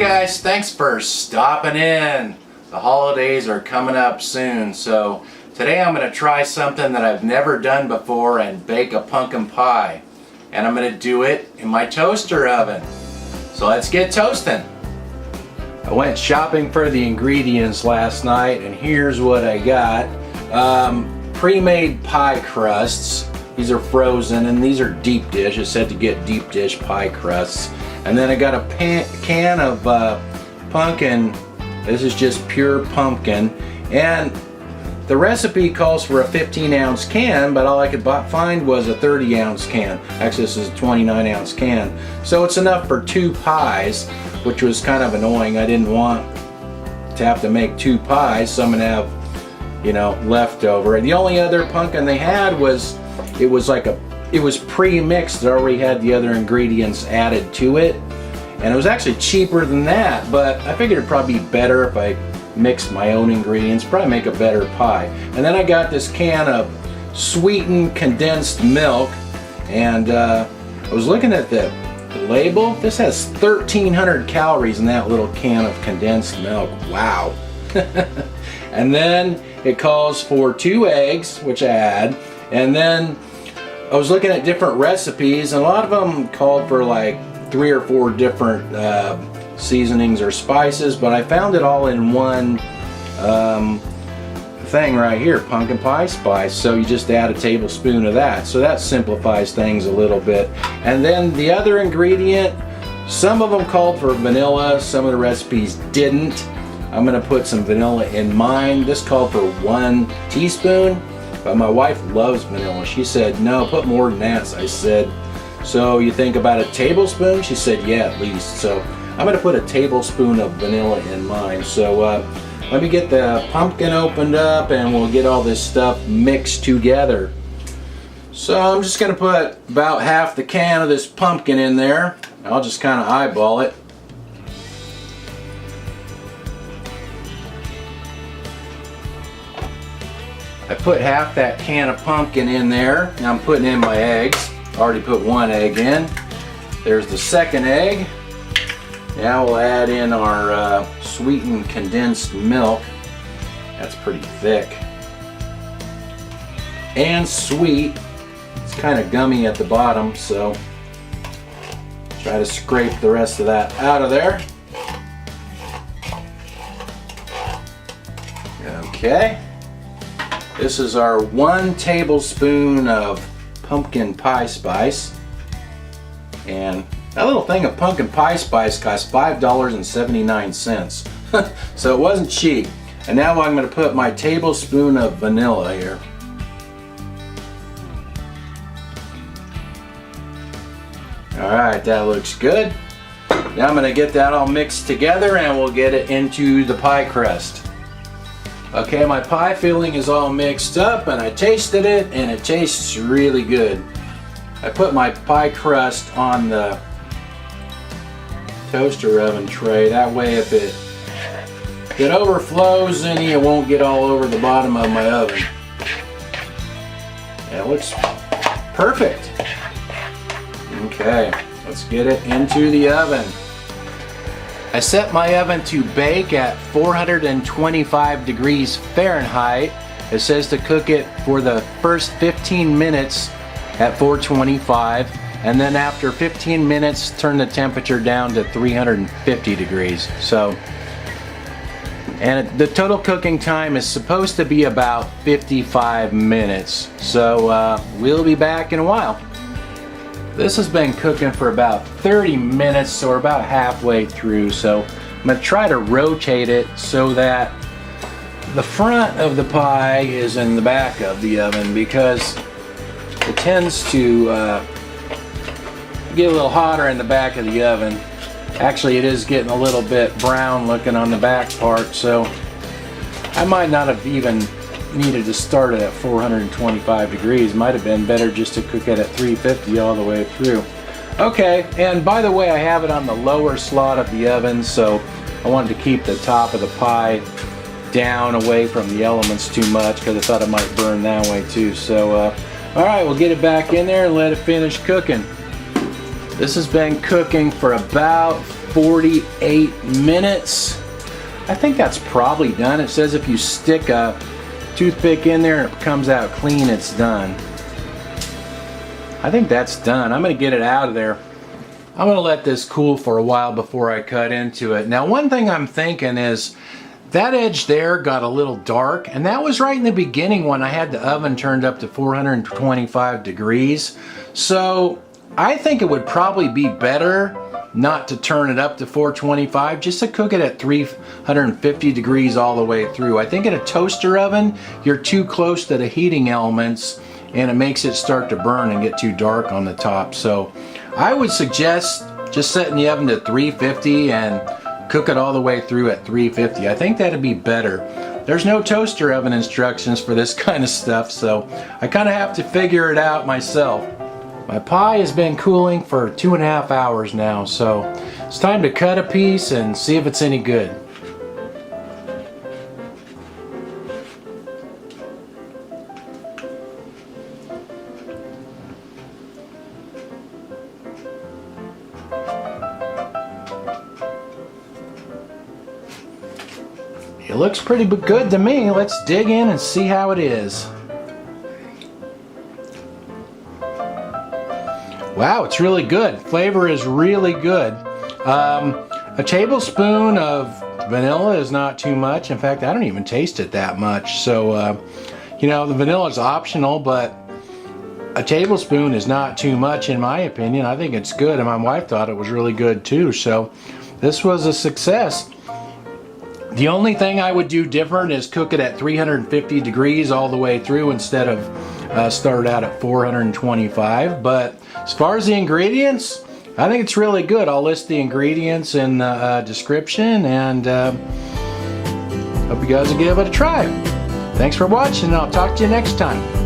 guys, thanks for stopping in. The holidays are coming up soon, so today I'm going to try something that I've never done before and bake a pumpkin pie. And I'm going to do it in my toaster oven. So let's get toasting. I went shopping for the ingredients last night and here's what I got. Pre-made pie crusts. These are frozen and these are deep dish. It said to get deep dish pie crusts. And then I got a can of pumpkin. This is just pure pumpkin. And the recipe calls for a 15-ounce can, but all I could find was a 30-ounce can. Actually, this is a 29-ounce can. So it's enough for 2 pies, which was kind of annoying. I didn't want to have to make 2 pies, so I'm gonna have, you know, leftover. And the only other pumpkin they had was, it was pre-mixed. It already had the other ingredients added to it. And it was actually cheaper than that, but I figured it'd probably be better if I mixed my own ingredients, probably make a better pie. And then I got this can of sweetened condensed milk, and I was looking at the label. This has 1,300 calories in that little can of condensed milk. Wow. And then it calls for 2 eggs, which I had, and then I was looking at different recipes, and a lot of them called for like 3 or 4 different seasonings or spices, but I found it all in one thing right here, pumpkin pie spice. So you just add a tablespoon of that. So that simplifies things a little bit. And then the other ingredient, some of them called for vanilla, some of the recipes didn't. I'm gonna put some vanilla in mine. This called for 1 teaspoon. But my wife loves vanilla. She said, no, put more than that. So I said, so you think about a tablespoon? She said, yeah, at least. So I'm going to put a tablespoon of vanilla in mine. So let me get the pumpkin opened up and we'll get all this stuff mixed together. So I'm just going to put about half the can of this pumpkin in there. I'll just kind of eyeball it. I put half that can of pumpkin in there. Now I'm putting in my eggs. Already put 1 egg in. There's the 2nd egg. Now we'll add in our sweetened condensed milk. That's pretty thick. And sweet. It's kind of gummy at the bottom, so try to scrape the rest of that out of there. Okay. This is our 1 tablespoon of pumpkin pie spice. And that little thing of pumpkin pie spice cost $5.79. So it wasn't cheap. And now I'm going to put my tablespoon of vanilla here. Alright, that looks good. Now I'm going to get that all mixed together and we'll get it into the pie crust. Okay, my pie filling is all mixed up and I tasted it and it tastes really good. I put my pie crust on the toaster oven tray. That way if it overflows any, it won't get all over the bottom of my oven. That looks perfect. Okay, let's get it into the oven. I set my oven to bake at 425 degrees Fahrenheit. It says to cook it for the first 15 minutes at 425, and then after 15 minutes turn the temperature down to 350 degrees. So, and the total cooking time is supposed to be about 55 minutes. So we'll be back in a while. This has been cooking for about 30 minutes, so we're about halfway through. So I'm going to try to rotate it so that the front of the pie is in the back of the oven, because it tends to get a little hotter in the back of the oven. Actually, it is getting a little bit brown looking on the back part, so I might not have even needed to start it at 425 degrees. Might have been better just to cook it at 350 all the way through. Okay, and by the way, I have it on the lower slot of the oven, so I wanted to keep the top of the pie down away from the elements too much because I thought it might burn that way too. So alright, we'll get it back in there and let it finish cooking. This has been cooking for about 48 minutes. I think that's probably done. It says if you stick a toothpick in there and it comes out clean, it's done. I think that's done. I'm going to get it out of there. I'm going to let this cool for a while before I cut into it. Now, one thing I'm thinking is that edge there got a little dark, and that was right in the beginning when I had the oven turned up to 425 degrees. So I think it would probably be better not to turn it up to 425, just to cook it at 350 degrees all the way through. I think in a toaster oven, you're too close to the heating elements and it makes it start to burn and get too dark on the top. So I would suggest just setting the oven to 350 and cook it all the way through at 350. I think that'd be better. There's no toaster oven instructions for this kind of stuff, so I kind of have to figure it out myself. My pie has been cooling for 2.5 hours now, so it's time to cut a piece and see if it's any good. It looks pretty good to me. Let's dig in and see how it is. Wow, it's really good. Flavor is really good. A tablespoon of vanilla is not too much. In fact, I don't even taste it that much. So, you know, the vanilla is optional, but a tablespoon is not too much in my opinion. I think it's good, and my wife thought it was really good too. So, this was a success. The only thing I would do different is cook it at 350 degrees all the way through instead of start out at 425. But as far as the ingredients, I think it's really good. I'll list the ingredients in the description, and hope you guys will give it a try. Thanks for watching, and I'll talk to you next time.